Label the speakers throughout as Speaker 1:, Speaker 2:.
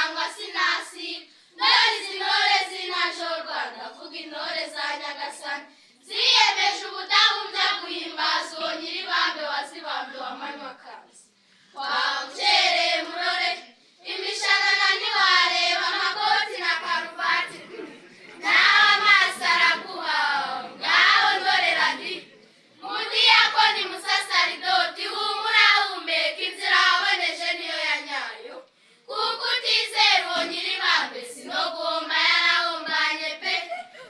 Speaker 1: nzarangwa sinasi ndori zinore zinashorwa ndavuga intore za Nyagasani ziyemeje ubudahumbya guhimbaza uwo nyiribambe wazibambe wamanywa kazi wabukereye murore imishanana ntiwareba amakoti na karuvati nawe amaso araguha ngaho ndorera ndi mudiyakoni musasaridoti humura humeka inzira waboneje niyo ya nyayo kuko utizera uwo nyiribambe sinogomba yarahombanye pe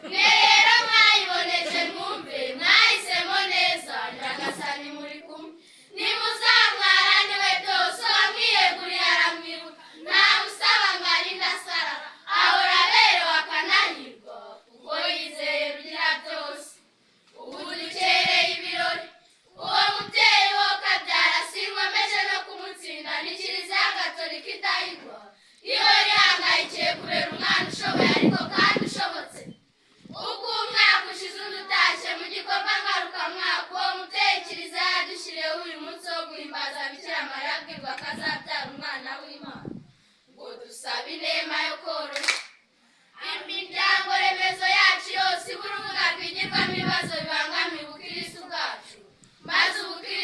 Speaker 1: mwe rero mwayiboneje mwumve mwahisemo neza Nyagasani muri kumwe nimuzamwaraniwe byose wamwiyeguriye aramwibuka ntamusaba ngo arinde asara ahora aberewe akanahirwa kuko yizeye rugira byose ubu dukereye ibirori uwo mubyeyi wo kabyara sinkomeje no kumutsinda ni Kiliziya Gatolika idahigwa iyo rihangayikiye kurera umwana ushoboye ariko kandi ushobotse uko umwaka ushize undi utashye mu gikorwa ngarukamwaka uwo mubyeyi Kiliziya yadushyiriyeho uyu munsi wo guhimbaza Bikira Mariya abwirwa ko azabyara umwana w'Imana ngo dusabe inema yo koroshya imiryango remezo yacu yose iba urubuga rwigirwamo ibibazo bibangamiye ubukirisitu bwacu maze ubukirisitu